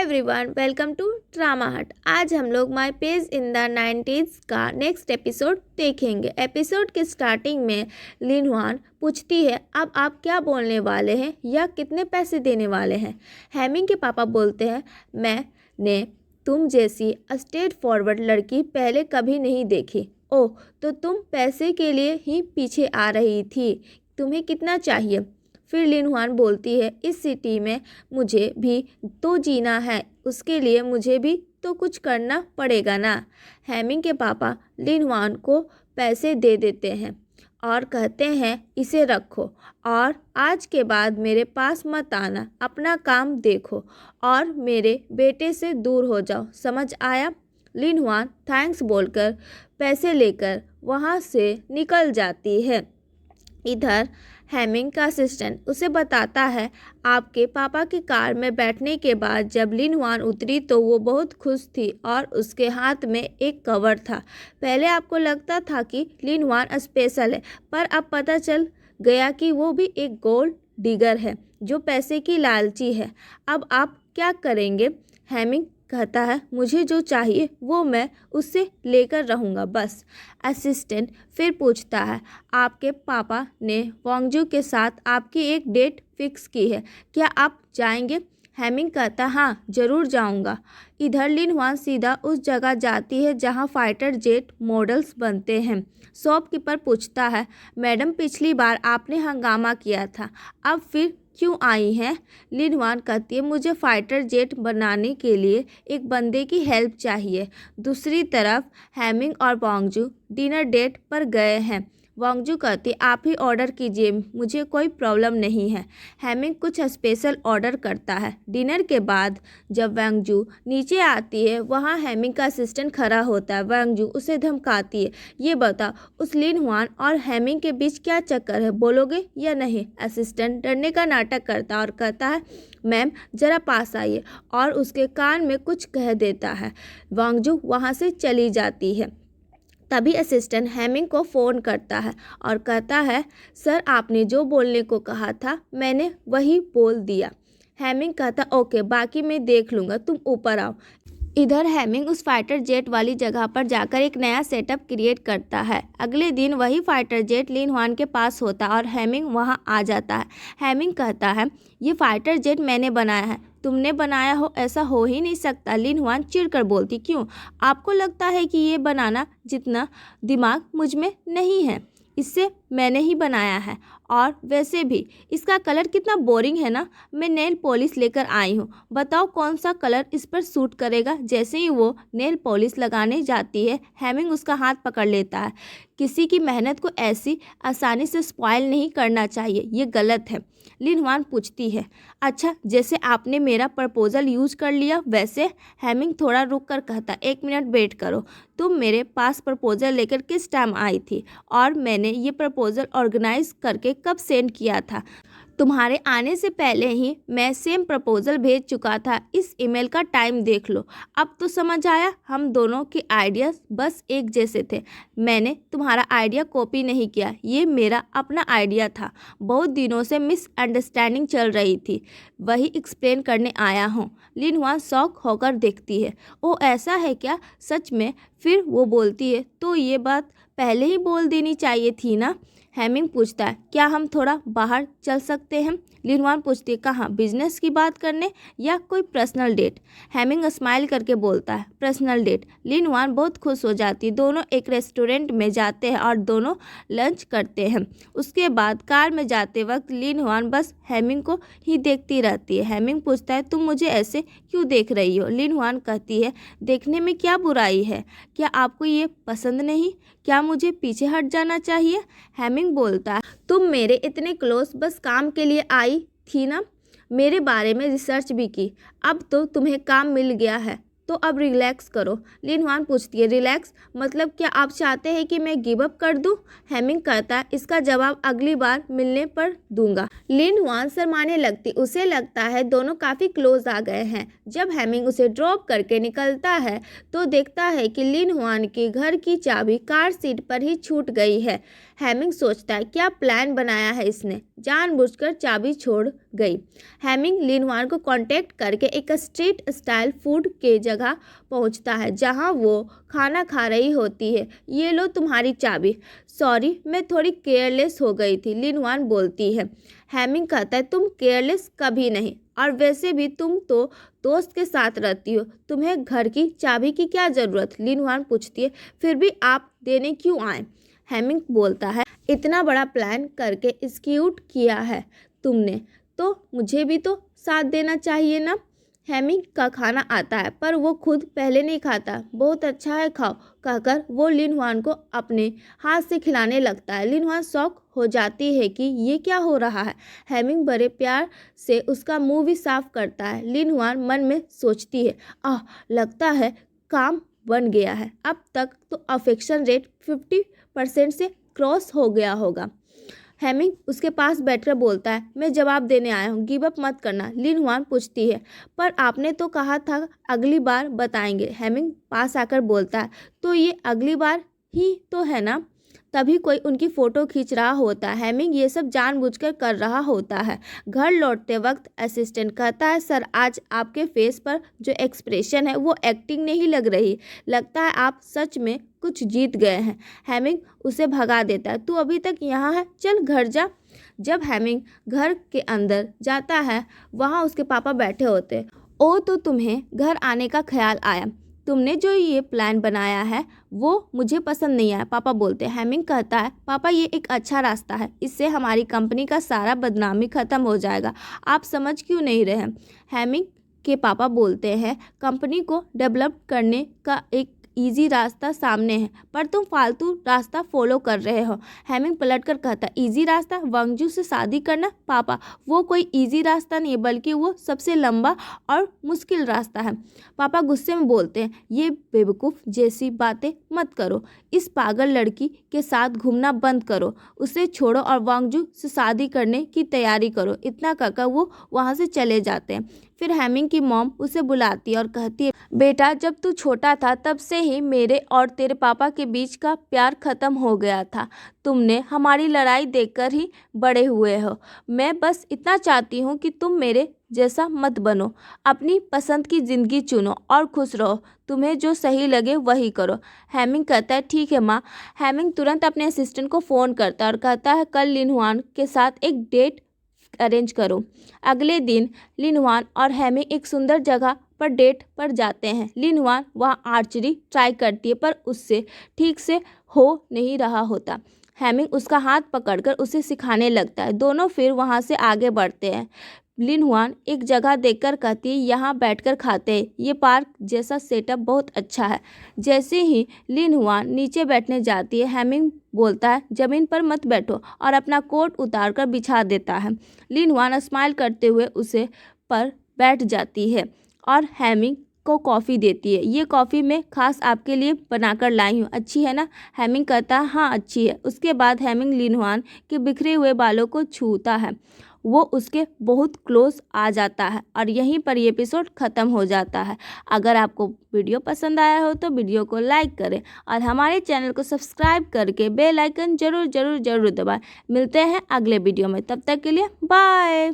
Everyone, welcome to drama हट। आज हम लोग my page in the 90s का नेक्स्ट एपिसोड देखेंगे। एपिसोड के स्टार्टिंग में लिन ह्वान पूछती है, अब आप क्या बोलने वाले हैं या कितने पैसे देने वाले हैं। हैमिंग के पापा बोलते हैं, मैंने तुम जैसी स्ट्रेट फॉरवर्ड लड़की पहले कभी नहीं देखी। ओह, तो तुम पैसे के लिए ही पीछे आ रही थी। तुम्हें कितना चाहिए। फिर लिन ह्वान बोलती है, इस सिटी में मुझे भी तो जीना है, उसके लिए मुझे भी तो कुछ करना पड़ेगा ना। हैमिंग के पापा लिन ह्वान को पैसे दे देते हैं और कहते हैं, इसे रखो और आज के बाद मेरे पास मत आना, अपना काम देखो और मेरे बेटे से दूर हो जाओ, समझ आया। लिन ह्वान थैंक्स बोलकर पैसे लेकर वहाँ से निकल जाती है। इधर हैमिंग का असिस्टेंट उसे बताता है, आपके पापा की कार में बैठने के बाद जब लिन ह्वान उतरी तो वो बहुत खुश थी और उसके हाथ में एक कवर था। पहले आपको लगता था कि लिन ह्वान स्पेशल है, पर अब पता चल गया कि वो भी एक गोल्ड डिगर है जो पैसे की लालची है। अब आप क्या करेंगे। हैमिंग कहता है, मुझे जो चाहिए वो मैं उससे लेकर रहूँगा बस। असिस्टेंट फिर पूछता है, आपके पापा ने वांगजू के साथ आपकी एक डेट फिक्स की है, क्या आप जाएंगे। हैमिंग कहता, हाँ ज़रूर जाऊँगा। इधर लिन ह्वान सीधा उस जगह जाती है जहाँ फाइटर जेट मॉडल्स बनते हैं। शॉपकीपर पूछता है, मैडम पिछली बार आपने हंगामा किया था, अब फिर क्यों आई हैं। लिन ह्वान कहती है, मुझे फाइटर जेट बनाने के लिए एक बंदे की हेल्प चाहिए। दूसरी तरफ हैमिंग और वांगजू डिनर डेट पर गए हैं। वांगजू कहती, आप ही ऑर्डर कीजिए, मुझे कोई प्रॉब्लम नहीं है। हैमिंग कुछ स्पेशल ऑर्डर करता है। डिनर के बाद जब वांगजू नीचे आती है, वहाँ हैमिंग का असिस्टेंट खड़ा होता है। वांगजू उसे धमकाती है, ये बता उस लिन ह्वान और हैमिंग के बीच क्या चक्कर है, बोलोगे या नहीं। असिस्टेंट डरने का नाटक करता है और कहता है, मैम ज़रा पास आइए, और उसके कान में कुछ कह देता है। वांगजू वहाँ से चली जाती है। तभी असिस्टेंट हैमिंग को फ़ोन करता है और कहता है, सर आपने जो बोलने को कहा था मैंने वही बोल दिया। हैमिंग कहता, ओके बाकी मैं देख लूँगा, तुम ऊपर आओ। इधर हैमिंग उस फाइटर जेट वाली जगह पर जाकर एक नया सेटअप क्रिएट करता है। अगले दिन वही फाइटर जेट लिन ह्वान के पास होता है और हैमिंग वहां आ जाता है। हैमिंग कहता है, ये फाइटर जेट मैंने बनाया है, तुमने बनाया हो ऐसा हो ही नहीं सकता। लिन ह्वान चिढ़कर बोलती, क्यों, आपको लगता है कि ये बनाना जितना दिमाग मुझ में नहीं है, इससे मैंने ही बनाया है। और वैसे भी इसका कलर कितना बोरिंग है ना, मैं नेल पॉलिश लेकर आई हूँ, बताओ कौन सा कलर इस पर सूट करेगा। जैसे ही वो नेल पॉलिश लगाने जाती है, हैमिंग उसका हाथ पकड़ लेता है। किसी की मेहनत को ऐसी आसानी से स्पॉइल नहीं करना चाहिए, ये गलत है। लिन ह्वान पूछती है, अच्छा जैसे आपने मेरा प्रपोजल यूज कर लिया वैसे। हैमिंग थोड़ा रुक कर कहता, एक मिनट वेट करो, तुम मेरे पास प्रपोजल लेकर किस टाइम आई थी और मैंने ये प्रपोजल ऑर्गेनाइज करके कब सेंड किया था। तुम्हारे आने से पहले ही मैं सेम प्रपोजल भेज चुका था, इस ईमेल का टाइम देख लो। अब तो समझ आया, हम दोनों के आइडियाज़ बस एक जैसे थे। मैंने तुम्हारा आइडिया कॉपी नहीं किया, ये मेरा अपना आइडिया था। बहुत दिनों से मिसअंडरस्टैंडिंग चल रही थी, वही एक्सप्लेन करने आया हूँ। लिन ह्वान शॉक होकर देखती है, ओ ऐसा है क्या, सच में। फिर वो बोलती है, तो ये बात पहले ही बोल देनी चाहिए थी ना। हैमिंग पूछता है, क्या हम थोड़ा बाहर चल सकते हैं। लिन ह्वान पूछती है, कहाँ, बिजनेस की बात करने या कोई पर्सनल डेट। हैमिंग स्माइल करके बोलता है, पर्सनल डेट। लिन ह्वान बहुत खुश हो जाती है। दोनों एक रेस्टोरेंट में जाते हैं और दोनों लंच करते हैं। उसके बाद कार में जाते वक्त लिन ह्वान बस हैमिंग को ही देखती रहती है। हैमिंग पूछता है, तुम मुझे ऐसे क्यों देख रही हो। लिन ह्वान कहती है, देखने में क्या बुराई है, क्या आपको ये पसंद नहीं, क्या मुझे पीछे हट जाना चाहिए। हैमिंग बोलता है, तुम मेरे इतने क्लोज बस काम के लिए आई थी ना, मेरे बारे में रिसर्च भी की, अब तो तुम्हें काम मिल गया है तो अब रिलैक्स करो। लिन ह्वान पूछती है, रिलैक्स मतलब क्या आप चाहते हैं कि मैं गिव अप कर दूं। हैमिंग कहता है, इसका जवाब अगली बार मिलने पर दूंगा। लिन ह्वान शर्माने लगती, उसे लगता है दोनों काफ़ी क्लोज आ गए हैं। जब हैमिंग उसे ड्रॉप करके निकलता है तो देखता है कि लिन ह्वान के घर की चाबी कार सीट पर ही छूट गई है। हैमिंग सोचता है, क्या प्लान बनाया है इसने, जानबूझकर चाबी छोड़ गई। हैमिंग लिनहुआन को कांटेक्ट करके एक स्ट्रीट स्टाइल फूड के जगह पहुंचता है जहां वो खाना खा रही होती है। ये लो तुम्हारी चाबी। सॉरी, मैं थोड़ी केयरलेस हो गई थी, लिनहुआन बोलती है। हैमिंग कहता है तुम केयरलेस कभी नहीं, और वैसे भी तुम तो दोस्त के साथ रहती हो, तुम्हें घर की चाबी की क्या ज़रूरत, लिनहुआन पूछती है। फिर भी आप देने क्यों आए? हैमिंग बोलता है इतना बड़ा प्लान करके एक्सिक्यूट किया है तुमने, तो मुझे भी तो साथ देना चाहिए ना। हैमिंग का खाना आता है पर वो खुद पहले नहीं खाता। बहुत अच्छा है, खाओ, कहकर वो लिनहुआन को अपने हाथ से खिलाने लगता है। लिनहुआन शॉक हो जाती है कि ये क्या हो रहा है। हैमिंग बड़े प्यार से उसका मुंह भी साफ करता है। लिनहुआन मन में सोचती है, लगता है काम बन गया है। अब तक तो अफेक्शन रेट 50% से क्रॉस हो गया होगा। हैमिंग उसके पास बैठकर बोलता है मैं जवाब देने आया हूँ, गिव अप मत करना। लिनहुआन पूछती है पर आपने तो कहा था अगली बार बताएंगे। हैमिंग पास आकर बोलता है तो ये अगली बार ही तो है ना। तभी कोई उनकी फ़ोटो खींच रहा होता है। हैमिंग ये सब जानबूझकर कर रहा होता है। घर लौटते वक्त असिस्टेंट कहता है सर, आज आपके फेस पर जो एक्सप्रेशन है वो एक्टिंग नहीं लग रही, लगता है आप सच में कुछ जीत गए हैं। हैमिंग उसे भगा देता है, तू अभी तक यहाँ है, चल घर जा। जब हैमिंग घर के अंदर जाता है वहाँ उसके पापा बैठे होते हैं। ओ, तो तुम्हें घर आने का ख्याल आया, तुमने जो ये प्लान बनाया है वो मुझे पसंद नहीं आया, पापा बोलते हैं। हैमिंग कहता है पापा ये एक अच्छा रास्ता है, इससे हमारी कंपनी का सारा बदनामी ख़त्म हो जाएगा, आप समझ क्यों नहीं रहे। हैमिंग के पापा बोलते हैं कंपनी को डेवलप करने का एक इजी रास्ता सामने है, पर तुम फालतू रास्ता फॉलो कर रहे हो। हैमिंग पलटकर कहता है इजी रास्ता, वांगजू से शादी करना? पापा वो कोई इजी रास्ता नहीं है, बल्कि वो सबसे लंबा और मुश्किल रास्ता है। पापा गुस्से में बोलते हैं ये बेवकूफ़ जैसी बातें मत करो, इस पागल लड़की के साथ घूमना बंद करो, उसे छोड़ो और वांगजू से शादी करने की तैयारी करो। इतना कहकर वो वहाँ से चले जाते हैं। फिर हैमिंग की मॉम उसे बुलाती है और कहती है बेटा, जब तू छोटा था तब से ही मेरे और तेरे पापा के बीच का प्यार ख़त्म हो गया था, तुमने हमारी लड़ाई देखकर ही बड़े हुए हो। मैं बस इतना चाहती हूँ कि तुम मेरे जैसा मत बनो, अपनी पसंद की ज़िंदगी चुनो और खुश रहो, तुम्हें जो सही लगे वही करो। हैमिंग कहता है ठीक है माँ। हैमिंग तुरंत अपने असिस्टेंट को फ़ोन करता है और कहता है कल लिनहुआन के साथ एक डेट अरेंज करो। अगले दिन लिनहुआन और हैमिंग एक सुंदर जगह पर डेट पर जाते हैं। लिनहुआन वहाँ आर्चरी ट्राई करती है पर उससे ठीक से हो नहीं रहा होता। हैमिंग उसका हाथ पकड़कर उसे सिखाने लगता है। दोनों फिर वहाँ से आगे बढ़ते हैं। लिनहुआन एक जगह देखकर कहती है यहाँ बैठकर खाते हैं, ये पार्क जैसा सेटअप बहुत अच्छा है। जैसे ही लिनहुआन नीचे बैठने जाती है हैमिंग बोलता है ज़मीन पर मत बैठो और अपना कोट उतारकर बिछा देता है। लिनहुआन स्माइल करते हुए उसे पर बैठ जाती है और हैमिंग को कॉफ़ी देती है। ये कॉफ़ी मैं खास आपके लिए बनाकर लाई हूँ, अच्छी है ना? हैमिंग कहता है हाँ अच्छी है। उसके बाद हैमिंग लिनहुआन के बिखरे हुए बालों को छूता है, वो उसके बहुत क्लोज आ जाता है और यहीं पर ये एपिसोड ख़त्म हो जाता है। अगर आपको वीडियो पसंद आया हो तो वीडियो को लाइक करें और हमारे चैनल को सब्सक्राइब करके बेल आइकन ज़रूर दबाएं। मिलते हैं अगले वीडियो में, तब तक के लिए बाय।